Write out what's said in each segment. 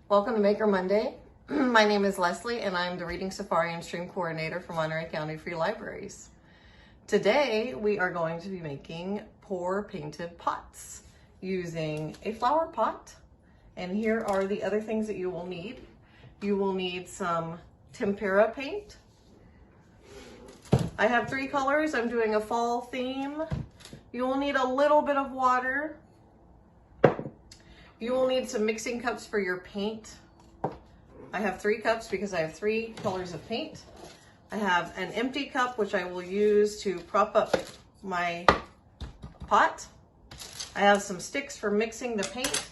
Welcome to Maker Monday. My name is Leslie and I'm the Reading Safari and Stream Coordinator for Monterey County Free Libraries. Today we are going to be making pour painted pots using a flower pot. And here are the other things that you will need. You will need some tempera paint. I have 3 colors. I'm doing a fall theme. You will need a little bit of water. You will need some mixing cups for your paint. I have 3 cups because I have 3 colors of paint. I have an empty cup, which I will use to prop up my pot. I have some sticks for mixing the paint.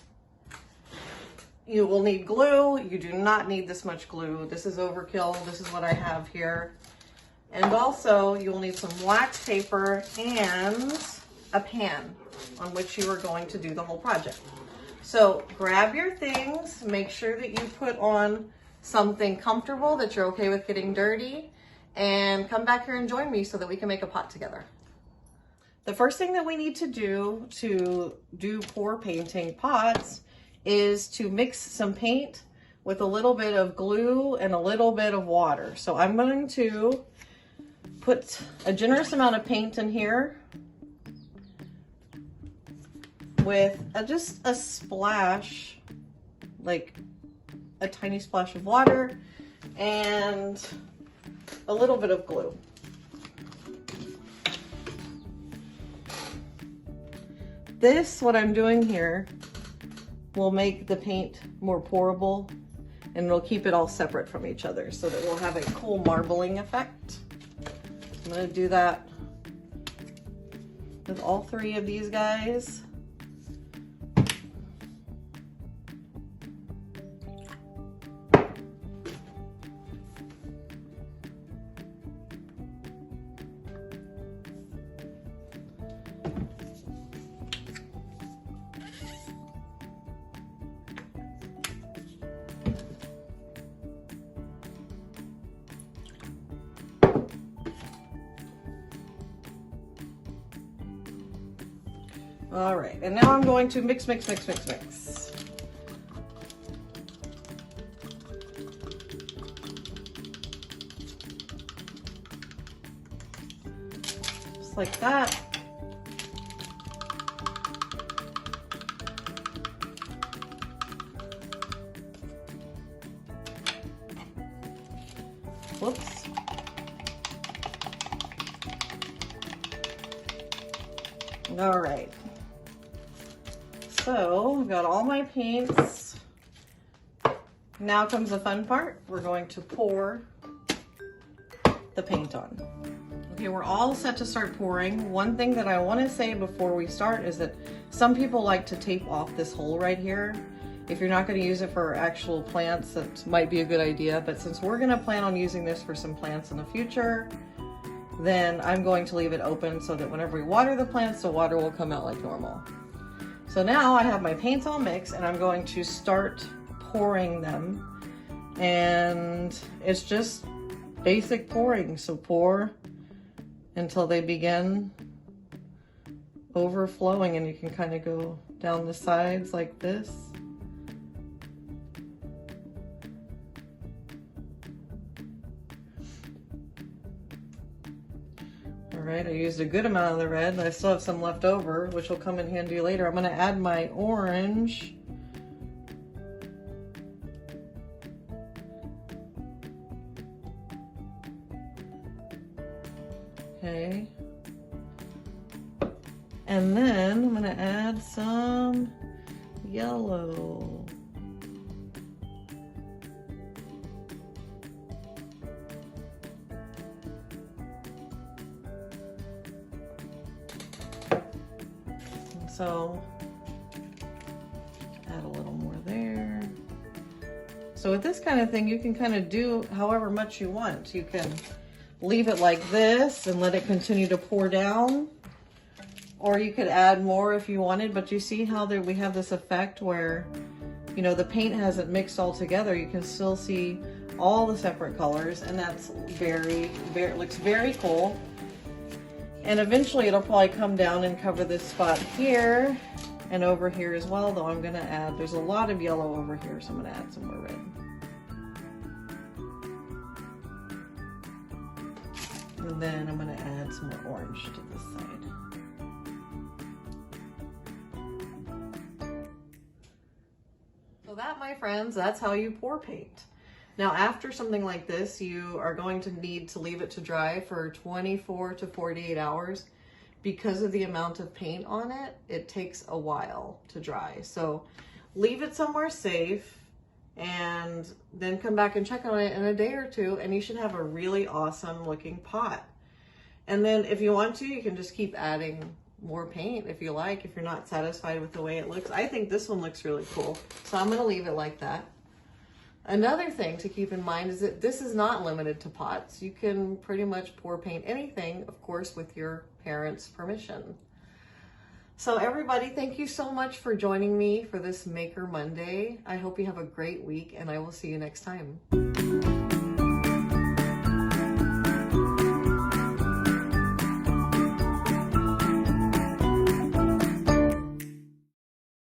You will need glue. You do not need this much glue. This is overkill. This is what I have here. And also you will need some wax paper and a pan on which you are going to do the whole project. So grab your things, make sure that you put on something comfortable, that you're okay with getting dirty, and come back here and join me so that we can make a pot together. The first thing that we need to do pour painting pots is to mix some paint with a little bit of glue and a little bit of water. So I'm going to put a generous amount of paint in here with just a splash, like a tiny splash of water and a little bit of glue. What I'm doing here will make the paint more pourable and it'll keep it all separate from each other so that we'll have a cool marbling effect. I'm gonna do that with all 3 of these guys. All right, and now I'm going to mix. Just like that. Whoops. All right. So I've got all my paints. Now comes the fun part. We're going to pour the paint on. Okay, we're all set to start pouring. One thing that I want to say before we start is that some people like to tape off this hole right here. If you're not going to use it for actual plants, that might be a good idea. But since we're going to plan on using this for some plants in the future, then I'm going to leave it open so that whenever we water the plants, the water will come out like normal. So now I have my paints all mixed and I'm going to start pouring them. And it's just basic pouring. So pour until they begin overflowing, and you can kind of go down the sides like this. All right, I used a good amount of the red. I still have some left over, which will come in handy later. I'm going to add my orange. Okay. And then I'm going to add some yellow. So add a little more there. So with this kind of thing, you can kind of do however much you want. You can leave it like this and let it continue to pour down, or you could add more if you wanted. But you see how there we have this effect where, you know, the paint hasn't mixed all together. You can still see all the separate colors, and that's looks very cool. And eventually it'll probably come down and cover this spot here, And over here as well, though, I'm gonna add, there's a lot of yellow over here, so I'm gonna add some more red. And then I'm gonna add some more orange to this side. So that, my friends, that's how you pour paint. Now, after something like this, you are going to need to leave it to dry for 24 to 48 hours. Because of the amount of paint on it, it takes a while to dry. So leave it somewhere safe and then come back and check on it in a day or two, and you should have a really awesome looking pot. And then if you want to, you can just keep adding more paint if you like, if you're not satisfied with the way it looks. I think this one looks really cool, so I'm gonna leave it like that. Another thing to keep in mind is that this is not limited to pots. You can pretty much pour paint anything, of course, with your parents' permission. So everybody, thank you so much for joining me for this Maker Monday. I hope you have a great week, and I will see you next time.